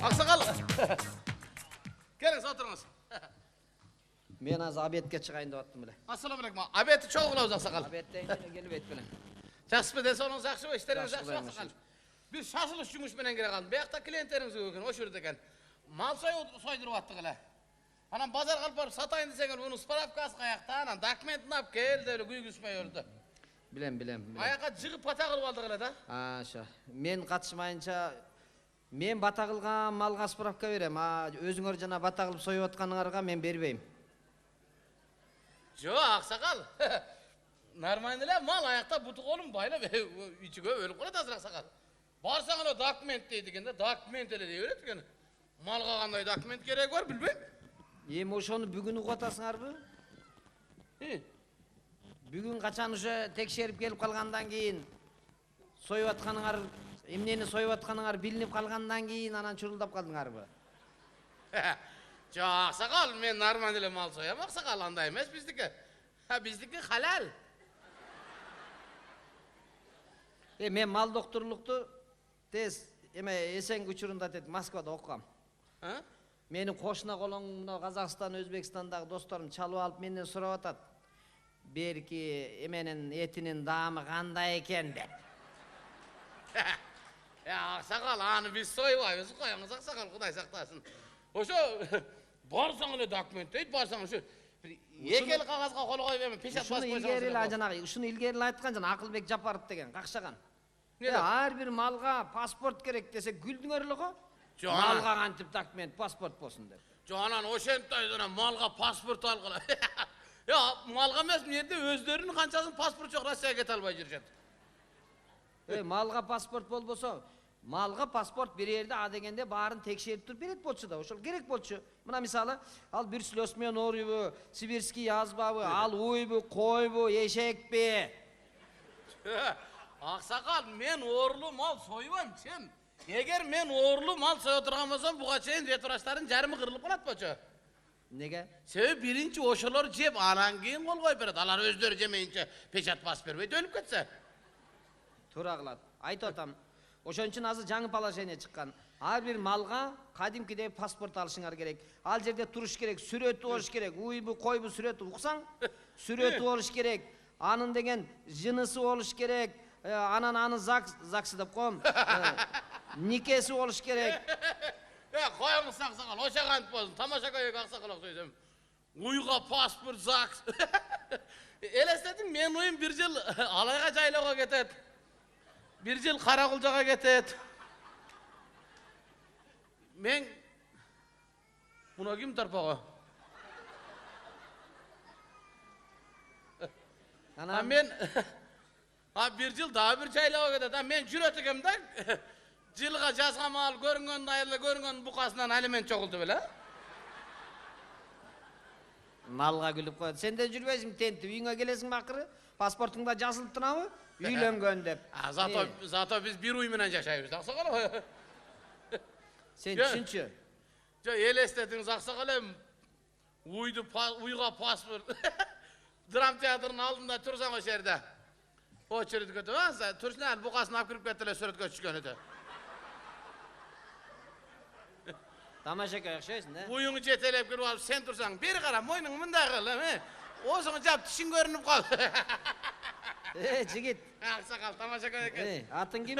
Aksakal. Gelin oturunuz. Men az abetke çıkayın depattim bile. Assalamu alaikum. Abeti çok kılabız aksakal. Abetten gelip etmelen. Жақсы ден соңыңыз жақсы ма іштеріңіз Жақсы жақсы ма құдайым ақсақал біз шашылыс жұмысменен келе қалдық бұяқта клиенттеріңіз көп екен осы жерде екен мал сойдырып аттық әлі анан базарға алып барып сатайын десеңер бұның справкасы қаяқта анан документін алып кел деп күйгізбей өрді Bilem. аяққа жығып бата қылып алдық әлі да Aşa. Men katışmayınca men bata kılgan malga spravka berem. Özüңөр жана bata kılıp soyup atkanыңарга men бербейм. жоқ ақсақал нормально эле мал аяқта бутук олум байлап ичиге өлүп калат азыр ақсақал барсаң эле документ дейт экен да документ эле дей берет экен малга кандай документ кереги бар билбейм Эми ошону бүгүн угуп атасыңарбы? Бүгүн качан уже текшерип келип калгандан кийин союп атканыңар, эмнени союп атканыңар билинип калгандан кийин анан чурулдап калдыңарбы? Жоқ ақсақал мен нормально эле мал соям ақсақал андай эмес биздики биздики халал Мен мал доктурлукту тез эсенги учурунда Москвада окугам. Менин кошуна колоң мына Казакстан, Өзбекстандагы досторум чалып алып менден сурап атат. Берки эменин этинин даамы кандай экен деп. ақсақал аны биз сойбайбыз коюңуз ақсақал кудай сактасын ошо барсаң эле документ дейт барсаң ошо эки эл кагазга кол коюп эми печать басып койсоңуз Ушуну илгери айткан жана Акылбек Жапаров деген какшаган. Ар бир малга паспорт керек десе күлдүңөр эле го. Малга кантип документ, паспорт болсун деп. Жок анан ошентип анан малга паспорт алгыла. Малга эмес, бул жерде өздөрүнүн канчасын паспорт жок Россияга кете албай жүрүшөт. Малга паспорт болбосо, малга паспорт берерде а дегенде баарын текшерип туруп берет болчу да, ошол керек болчу. Мына мисалы, ал бирслёсмен орубу, сибирский язбабы, ал уйбу, койбу, эшекпи. Аксакал, мен оорулуу мал сойбойм, сен. Эгер мен оорулуу мал сое турган болсом, буга чейин ретврачтардын жарымы кырылып калат болчу. Неге? Себеби биринчи ошолор жеп, анан кийин кол коюп берет. Алар өздөрү жемейинче печать басып бербейт, өлүп кетсе. Туура кылат. Айтып атам. Ошон үчүн азыр жаңы положение чыккан. Ар бир малга кадимкидей паспорт алышыңар керек. Ал жерде туруш керек, сүрөтү болуш керек. Уйбу, койбу сүрөтү уксаң, сүрөтү болуш керек. Анын деген жынысы болуш керек. Анан аны ЗАГС деп коем. Никеси болуш керек. Коюңуз аксакал, ошо кантип болсун. Тамаша көйгө аксакал окшойсом. Уйга паспорт ЗАГС. Элестетим, мен уйум бир жыл Алайга жайлоого кетет. Бир жыл Каракулжага кетет. Мен муну ким тарпагы? Мен бир жыл дагы бир жайлоого кетет. Мен жүрөт экем да. Жылга жазган мал көрүнгөн айылда көрүнгөн букасынан алимент чогулду беле. Малга күлүп коет. Сен де жүрбөйсүң тентип, үйүңө келесиң акыры, паспортуңда жазылып турабы? Үйлөнгөн деп. Зато биз бир уй менен жашайбыз, аксакал. Сен түшүнчү? Жо элестетиңиз аксакал эми уйга паспорт. Драм театрынын алдында турсаң ошол жерде. Очередь көтөп, турсун букасын алып кирип кетти эле сүрөткө түшкөн эди. Тамашаға окшойсуң да? Уюңу жетелеп кирип алып сен турсаң, бери кара, мойнуң мындай кыл, оозуңу жап, тишиң көрүнүп кал. Жигит. Аксакал, тамашаға экен. Атың ким?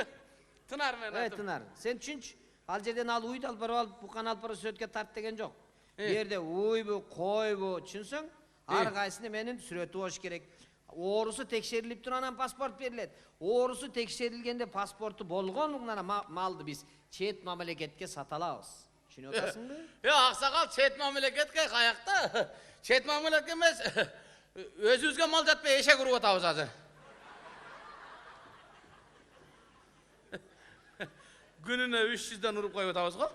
Тынар мен атым. Тынар. Сен түшүнчү? Ал жерден ал уйду алып барып алып, буканы алып барып сүрөткө тарт деген жок. Бу жерде уйбу, койбу, түшүнсөң, ар кайсыны менин сүрөтү болуш керек. Оорусу текшерилип туруп паспорт берилет. Оорусу текшерилгенде паспорту болгондугунан малды биз чет мамлекетке сата алабыз. Түшүнүп атасыңбы? Аксакал, чет мамлекетке каякта? Чет мамлекетке эмес. Өзүбүзгө мал жатпай эшек уруп атабыз азыр. gününe 300'den urup koyup atabız go.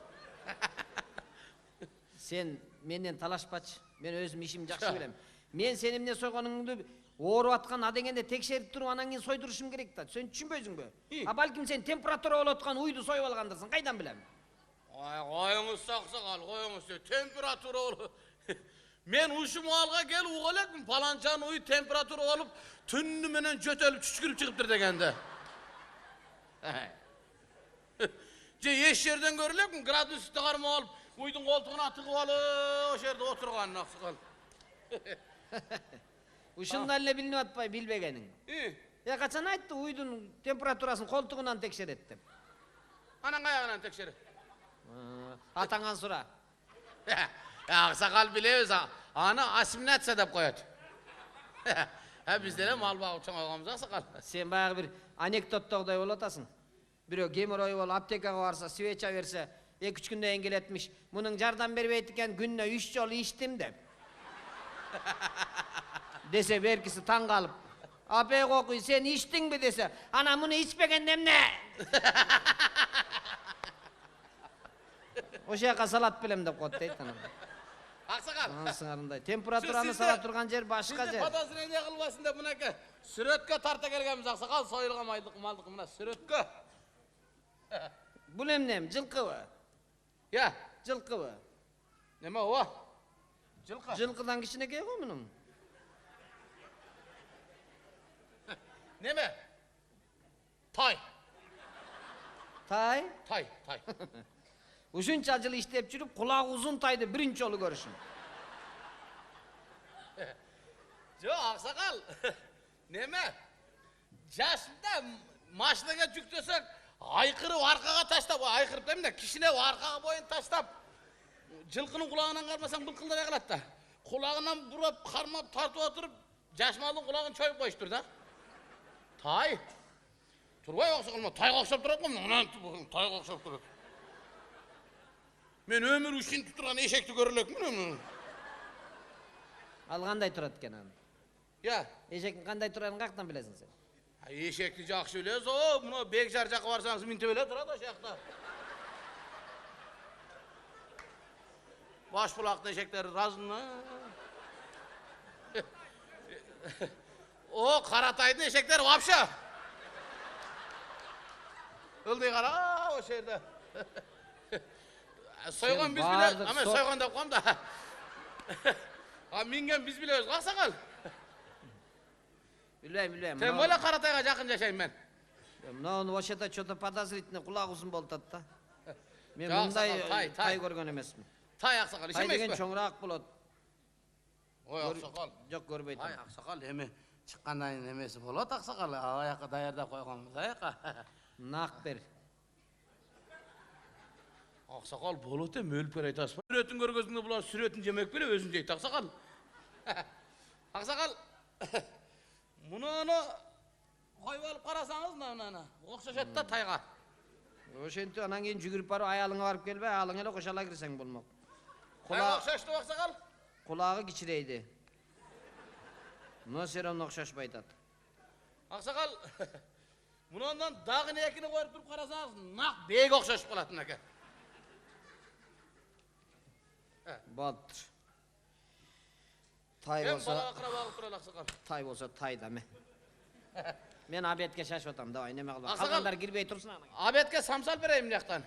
Sen menden talashpaçı. Men özüm işim jakşı bilem. Men senin emne soygonуңду ооруп аткан адегенде текшерип туруп анан кийин сойдурушум керек да. Сен түшүнбөйсүңбү? А балким сен температура болуп аткан уйду союп алгандырсың. Кайдан билем? Ay koyunuz saksakal, koyunuz temperatura olup. Men uşu mualga gel uğalakım palancan uyu temperatura olup tünnü menen jötölüp çüşkürüp çıkıptır degende. Je eş yerden görülekmi gradus çıkarma olup uydun koltuğuna tıkıp alıp o yerde oturgan aksakal. Ушунда эле билинип атпай билбегениң. Я качан айтты уйдун температурасын колтугунан текшерет деп. Anan kayağından tekşeri. Атаңан сура. Aksakal bileyiz ha. Ana asimilyasiya dep koyat. Ha bizde de mal bağıp çoğalgamız aksakal. Sen баягы бир анекдоттогдой болуп атасың. Бирөө кемирой болуп аптекага барса, свеча берсе, 2-3 күндөн кийин келетмиш. Мунун жардам бербейт экен, күнүнө 3 жолу ичтим деп. Dese berkisi taң калып, "Апей кокуй, сен ичтиңби?" десе, "Ана муну ичпеген эмне?" Ошо жака салат билем деп коет дейт анан. Aksakal. Сыңарындай. Температураны сала турган жер башка Sizde жер. подозрение kılmasın da bunaka süretka tarta gelgemiz aksakal soyulgan maldık mına süretka. Бул эмне? Жылкыбы? Ya Жылкыбы? neme o? Жылkı. Жылкыдан кичинекей го мунун. Neme? Tay. Тай? Tay. Tay. Ушунча жыл иштеп жүрүп, кулагы узун тайды биринчи жолу көрүшүм. Jo aksakal. Neme? Yaşında maşinaga yüklesek aykırıp arkaga taştap, aykırıp demine kişine arkaga boyun taştap. Жылkının kulağından karmasan bılkılda yakılat da. Kulağından vurup karmap tartıp oturup Yaşmalının kulağını çoyup koştur da. Tay. Turbay oksakal mı? Tay okşap durat mı? Tay okşap durat. Men ömür üçün tuturan eşekti görülek mi? Ал кандай турат экен аны? Ya. Эшектин кандай туранын каяктан билесиң сен? Eşekti жақсы білесіз, o, мұны Бекжар жаққа барсаңыз минте біле тұрады о жақта. Башбұлақтың eşekleri разына. O, Karatay'ın eşekleri вообще. Ildey qara o şerde. Soygan biz bileriz, ama soygan da qoyam da. Ha mingen biz bileriz, qaqsaqal. Билбейм. Sen böyle Karatay'a жақын жашайм мен. Мынау вообще-то что-то подозрительно кулак узун болуп атат да. Мен Жок, мындай тай. тай көргөн эмесмин. Tay ақсақал, Тай деген işemez mi? чоңураак болот. Ой, ақсақал. Жок көрбөйт. Ay ақсақал, эми чыққандан немесі болады ақсақал, аяққа даярдап қойғанбыз, аяққа. Нақ бер. Ақсақал болады эми өлүп бер айтасыз ба? Сүретін көргөзүңдө булар сүретін жемек бере өзүн жейт ақсақал. Ақсақал, мунуну койуп алып карасаңыз, мына окшошот да тайга. Ошентип анан кийин жүгүрүп барып аялыңа барып келбей, аялың эле кошо ала кирсең болмок. Тайга окшошту ақсақал? Кулагы кичирейди. Но серон окшошпой атат. Ақсақал, мунундан дагы экини коюп туруп карасаңыз, нак бек окшошуп калат мынакей. Болду. Тай Мен болсо, балага карап алып туралы ақсақал. тай болсо тай да ме. Мен обедке шашып атам, давай неме кылып. Ақсақал. Калгандар кирбей турсун аны. Абетке самсал берейин мына жактан.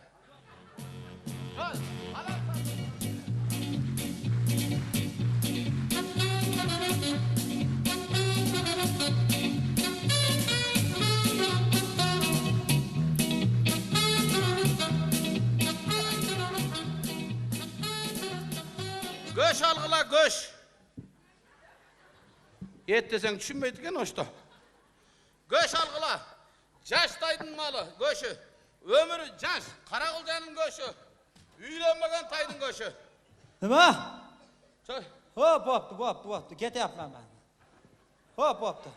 Göç algıla göç. Et deseng düşünmeydi eken oşta. Göç algıla. Jaş malı göçü. Ömürü jaş. Karakılcanın göçü. Үйленмеген taydın göçü. Nima? Söyle. Hop, bo'pti. Ketyapman men. Hop, bo'pti.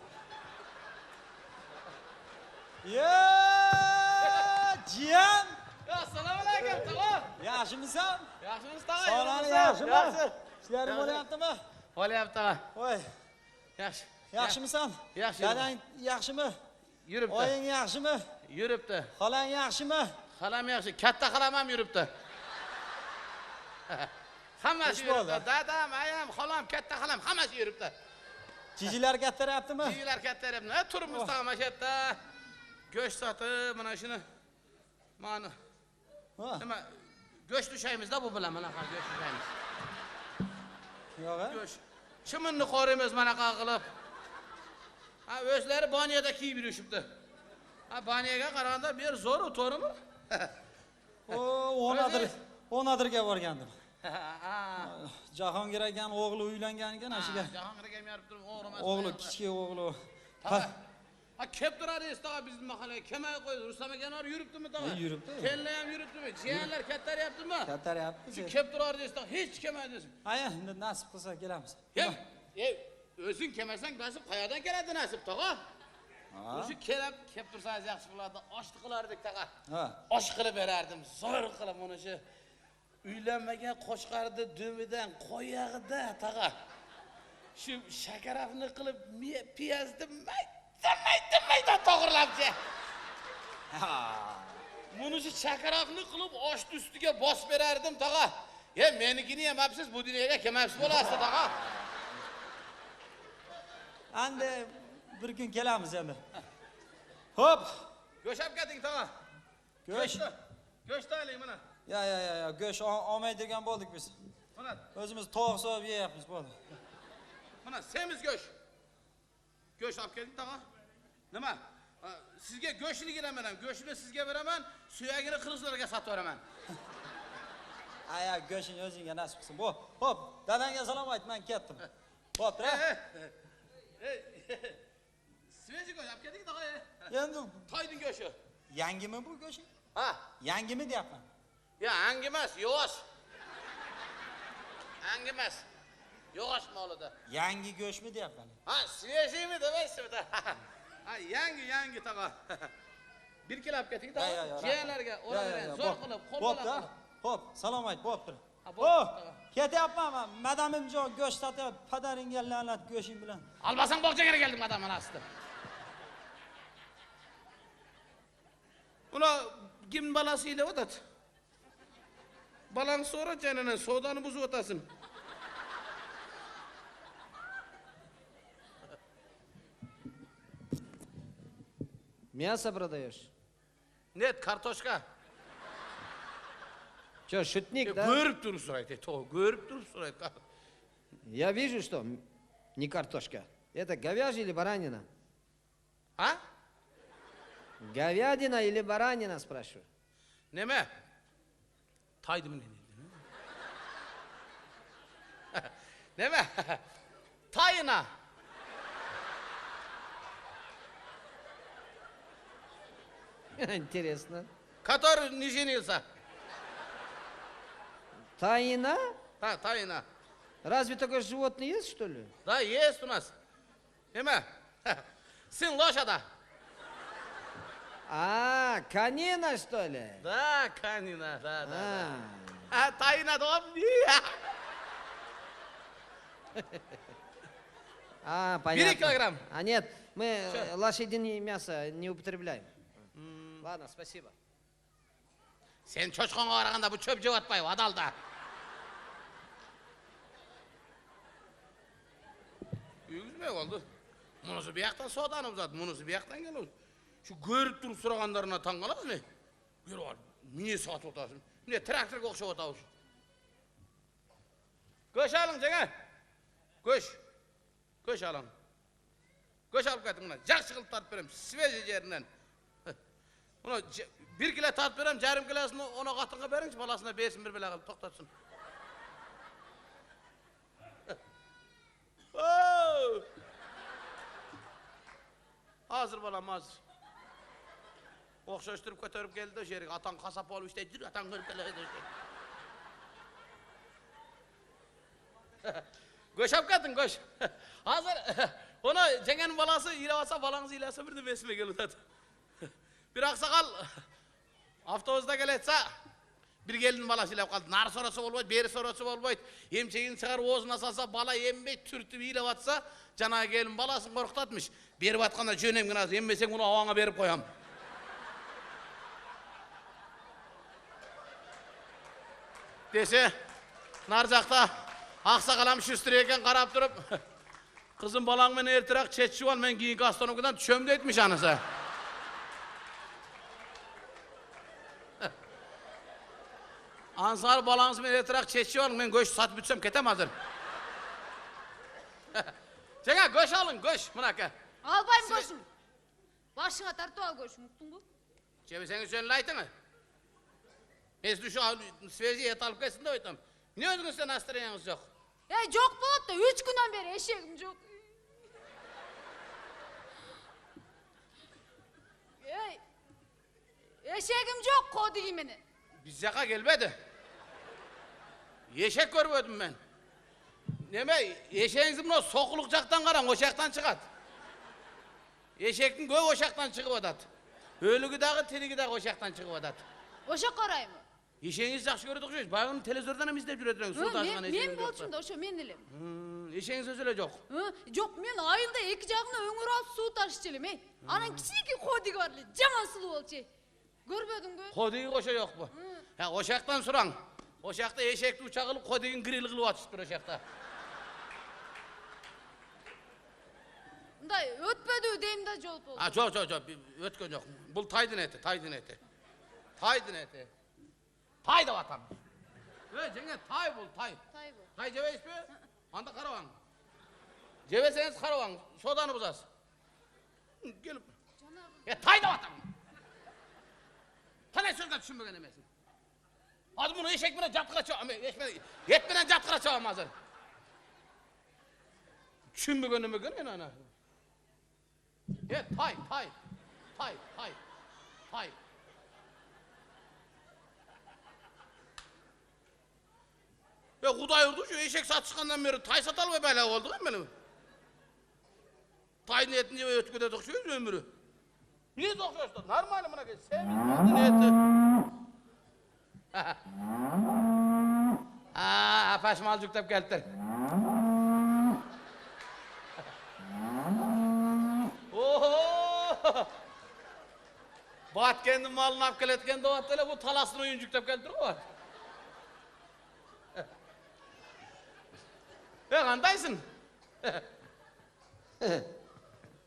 Jiyan, Assalomu alaykum, tog'a. yaxshimisan? Yaxshimisiz, tog'a? Sog'lom, yaxshimi? Ishlaring bo'lyaptimi? Bo'lyapti, tog'a. Voy, Yaxshi. yaxshimisan? Yaxshi. Dadang yaxshimi? Yuribdi. Oying yaxshimi? Yuribdi. Xolang yaxshimi? Halam yaxshi, katta halam ham yuribdi. Hammasi Ish bo'ldi. yuribdi. Dadam, ayam, halam, katta halam hammasi yuribdi. Jijilar kattaryaptimi? Jigilar katta yuribdi. Turibmiz tag'am mana shu yerda. Go'sht sotib, mana shuni. Mana Ha. nima go'sht ushaymiz-da bu bilan mana qara go'sht ushaymiz. Yo'q. Go'sht. Chiminni qoraymiz mana qilib. Ha, o'zlari baniyada kiyib yurishibdi. Ha, baniyaga qaraganda bu yer zo'r, to'g'rimi? O, onadirga borgandim. Ha. Jahongir akan o'g'li uylangan ekan ashiga. Jahongir akam yarib turib, o'g'rimas. O'g'li, kichik o'g'li. Ha, kelib turadi esta bizning mahallaga. Kelmay qo'ydi. Rustam aka ham yuribdimi tog'a? Yuribdi. Kenlar ham yuribdimi? Jiyanlar kattaryaptimi? Kattaryapti. Shu kelib turadi esta, hech kelmaydi. Aya, endi nasib qilsa kelamiz. O'zing kelmasang, nasib qayerdan keladi nasib tog'a? O'sha kelib tursangiz yaxshi bo'ladi. Oshni qilardik tog'a. Ha. Osh qilib berardim. Zo'r qilib mana shu uylanmagan qo'shqarni dumidan qo'yag'ida tog'a. Shu shakarafni qilib piyozni mayda to'g'rilabchi. Ha. Buni shu shakarafni qilib oshni ustiga bosib berardim tog'a. Menikini yemabsiz, bu dunyoga kelmabsiz bo'lasiz tog'a. Endi bir kun kelamiz endi. Hop. Go'shab keting tog'a. Go'sht oling mana. Ya, go'sht olmaydigan bo'ldik biz. Mana, O'zimiz tovuq so'yib yeyapmiz bo'ldi. mana semiz go'sht. Go'sht olib keling tog'a. Nima? Sizga go'shtni beraman, go'shtni sizga beraman, suyagini qirg'izlarga sotib beraman. Aya, go'shting o'zingga nasib qilsin. Hop, dadangga salom ayt, men ketdim. Hop, ra. Sveji go'sht olib keting tog'a. Endi Toyding go'shti. yangimi bu go'sht? Ha, Yangimi deyapman. yangi emas, yo'g'och. Yangi emas. Yo'g'och molida. Yangi go'shtmi deyapman. Ha, svejimi demaysiz-da. Ha, yangi tog'a. 1 kilo olib keting tog'a. Jiyanlarga o'raverang, zo'r qilib, qo'l bilan qilib. Hop, salom ayt, bo'pti. bo'pti, tog'a. Ketyapman men. Madamimjon go'sht sotyapti, padaringga la'nat go'shting bilan. Albasan bog'chaga keldim madam manasida. Ular kim balasi ile o'tadi? Balang so'ra janidan sodani buzib o'tasin. Мясо продаешь? Net, kartoshka. Че, шутник, да? Ko'rib turib so'raydi, to'g'ri, ko'rib turib so'raydi. Я вижу, что не картошка. Это говяжья или баранина? Ha? Говядина или баранина, спрашиваю. Nima? Taydimi ne dedi? Nima? Tayina. Интересно. Который не женился. Таина? Ha, tayina. Разве такое животное есть, что ли? Да, есть у нас. Nima? Сын лошада. А, конина, что ли? Да, kanina, да. А, А, tayina doğum понятно. 1 килограмм. А нет, мы лошадиное мясо не употребляем. Ладно, спасибо. Sen çoçqonga qaraganda bu çöp jeb atpay, adalda. Yüzme oldu. Bunisi bir yaktan sodani uzat, bunisi bir yaktan geliyor. Şu görüp durup soraganlarına taң qalasiz mı? Gör var. Mine satып otasın. Mine traktorga o'xshab otasiz. Go'sht aling janga. Go'sht aling. Go'sht olib keting mana. Yaxshi qilib tartib beraman, sveji yerinden. Buni 1 kilo tartib beraman, yarım kilosini ona xotinga beringchi, bolasina bersin bir bila qilib to'xtatsin. Hazır bolam, hazır. O'xshashtirib ko'tarib keldi o'sha yerga. Atang qasab olib ishtaydi, jur atang ko'rib keladi. Go'sht olib keting, go'sht. Hozir uni jenganing bolasi yilab olsa, bolangiz yilasa bir deb esime keladi. Bir oqsoqol avtobusda kelayotsa, bir kelin balasi yilab qoldi. Nari so'rasa bo'lmaydi, beri so'rasa bo'lmaydi. Emchegini chiqarib o'zina salsa, bola yemmay turtib yilab olsa, janoy kelin bolasini qo'rqitatmish. Berib atqanda jo'nemgina, yemmesang uni avanga berib qo'yam. Dese, nar jakta aksakalam şüstüre eken karap durup, kızım balan men ertirak çetçi ol, men giyinki astronomikudan çömde etmiş anısı. Ansar balans men ertirak çetçi ol, men göç sat bütsem ketem hazır. Cenga göç alın, göç, mınaka. Albayım koşum. Başına tartı al koşum, uktun bu. Çeviseniz söyle aytını. Biz düşü svezi et alıp gelsin de oytum. Ne özünüz sen astırayınız yok? Yok bulut da 3 günden beri eşeğim yok. Eşeğim yok kodu yemini. Biz yaka gelmedi. Yeşek görmedim ben. Neme, yeşeğinizin o sokulukcaktan karan, oşaktan çıkat. Yeşektin göğü oşaktan çıkıp odat. Ölügü dağı, tiligi dağı oşaktan çıkıp odat. Oşak karayım mı? Yeşeğiniz jakşı gördük şu, bayağını televizyondan hem izlep jüretiriz. Men bolçum da oşo men elim. Yeşeğiniz özüle yok. Yok men ayılda 2 jagına öңür alıp su taşıçılım ey. Anan kiçiki kodi varlı, jaman sulu bolçu. Görmedin mi? Kodigi koşa yok bu. Ha, oşaktan soran. Oşakta eşekli uçak ılıp kodigin grili kılıp atıştır oşakta. Nday ötpedi deyim da jol boldu. Ha, çok, ötken yok. Bul taydın eti. Taydın eti. Tay da vatan. Cenge tay bul, tay. Tay bu. Tay ceve ispi, anda karavan. Ceveseniz karavan, sodanı buzas. Gelip. Ya tay da vatan. Tane sözler düşünmegen emesin. Hadi bunu eşek bile catkıra çağım, yetmeden catkıra çağım hazır. Düşünmegen emesin ana. Ya tay. Ya Kuday urdu şu eşek satışkandan beri tay satalı ve böyle oldu değil mi benim? Tay niyetince ve ötküde dokşuyoruz ömrü. Niye dokşuyorsun? Normal buna geç. Sevin niyeti. Apaşmal cüktep geldiler. Oho! Bat kendi malını apkeletken doğat bu talasını oyun cüktep geldiler o. Kandaysın?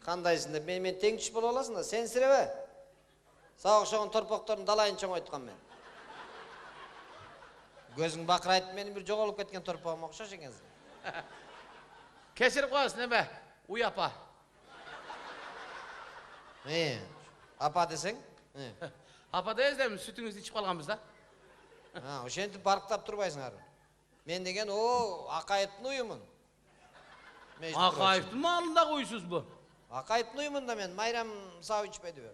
Kandaysın da men teң түш бола аласың да, сен сіребе. Сау оқшаған торпақтарын далайын чоң айтқан мен. Gözün bakırayıp benim bir жоғалып кеткен торпағыма ұқсас екенсің. Kesirip koyasın ne be? Uy apa. Апа десең? Apa deyiz de mi? Sütünüzü içip kalganbız da. Ошентип барктап турбайсыңар. Мен деген о Акаевтин уюмун. Akayıftın malında koyusuz bu. Акаевтин уюмун да мен, Майрам сау içpediби.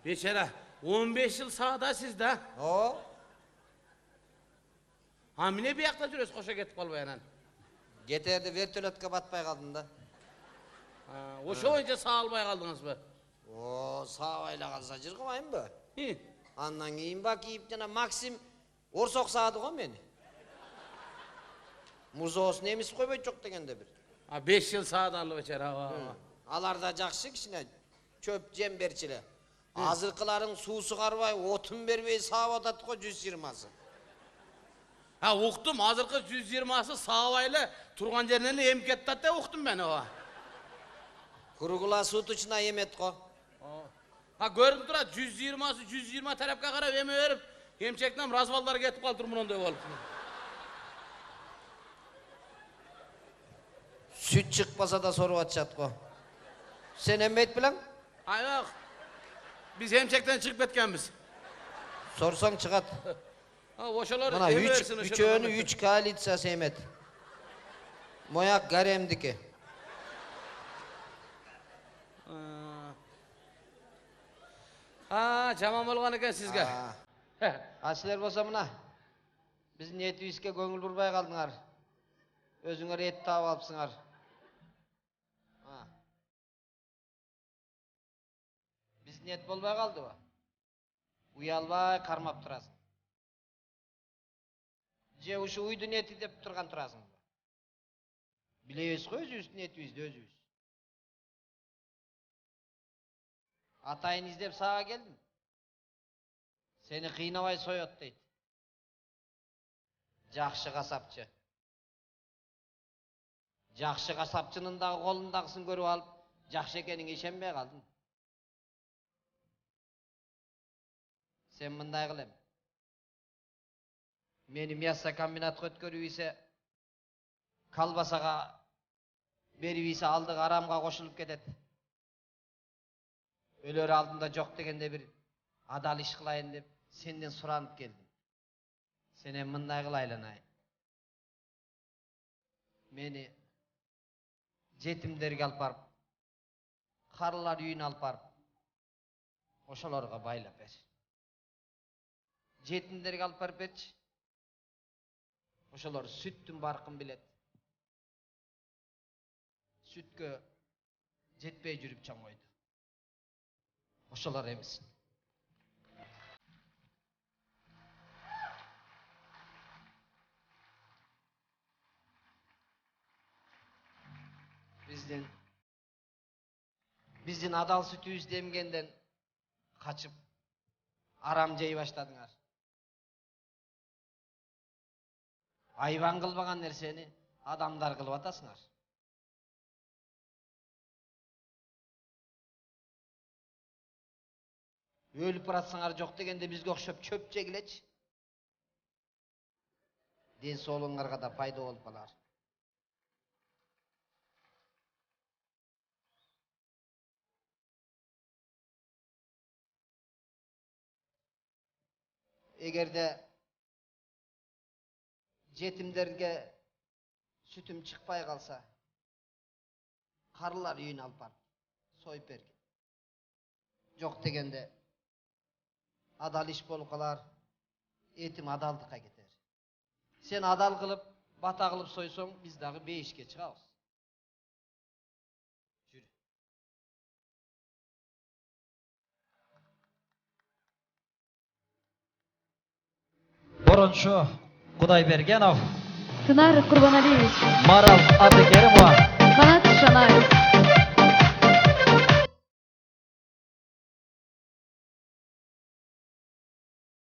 Beşere, 15 yıl sağda sizde. О, Hamine bir yakta jürüyoruz koşa getip kalmayanan. кетерде вертолетке батпай калдым да. Oşa oyunca sağ almaya kaldınız mı? О, саабайла калса жыргыбаймбы? Hi. Андан кийин ба кийип жана Максим орсок саады го мени. Мурзоосун эмисип койбойт жок дегенде бир. 5 yıl sağda alı beşere. Алар да жакшы кичине чөп жем берчиле. Азыркыларын суусу карбай, отун бербей саап атат го 120сы. Ha uqtum, hazırkı 120'sı sağayla turgan yerine em kettat da uqtum ben o. Кургула сутучуна эмет го. Ha görüp durat 120'sı 120 tarafka karab eme verip emçekten razvallar getip kaldır bunun da olup. Süt çıkmasa da sorup atacak go. Sen emmet bilen? Ha yok. Biz emçekten çıkıp etkenmiz. Sorsan çıkat. Ha oşalar Bana eme versin. üç önü 3 kalitsa emet. Moyak garemdiki. Ha jamam bolgan eken sizge. Asiler bolsa mına. Bizdin etibizge көңүл бурбай калдыңар. Өзүңөр эт таап алыпсыңар. Биздин эт болбой калдыбы? Уялбай кармап турасың. Же ушу уйдун эти деп турган турасың. Билебиз го өзүбүздүн этибизди өзүбүз. Атайын издеп сага келдим. Сени кыйнабай соет дейт. Жақшы қасапчы. Жақшы қасапчының дағы қолындағысын көріп алып, жақшы екеніңе ишенбей қалдың. Sen мындай қылем. Мені мясо комбинатқа өткөрүп ийсе, колбасаға беріп ийсе алдығы арамға қошылып кетет. Өлөр алдында жоқ дегенде бір адал іш қылайын деп, сенден сұранып келдім. Сенен мындай қылайланайын. Мені жетімдерге алып барып, қарылар үйіне алып барып, ошолорго байлап бер. Жетімдерге алып барып берчи. Ошолор сүттүн баркын билет. Сүткө жетпей жүрүп чоңойду. Ошолор эмес. Биздин адал сүтүбүздү эмгенден качып арам жей баштадыңар. Айбан кылбаган нерсени адамдар кылып атасыңар. Өлүп баратсаңар жок дегенде бизге окшоп чөп жегилечи. Ден соолугуңарга да пайда болуп калар. Эгерде жетимдерге сүтүм чыкпай калса, карылар үйүнө алып барып союп бергин. Жок дегенде адал иш болуп калар, этим адалдыкка кетер. Сен адал кылып, бата кылып сойсоң, биз дагы бейишке чыгабыз. Жүрү. Boronçu Кудайбергенов, Сценарий Курбаналиевич. Марал Атыгер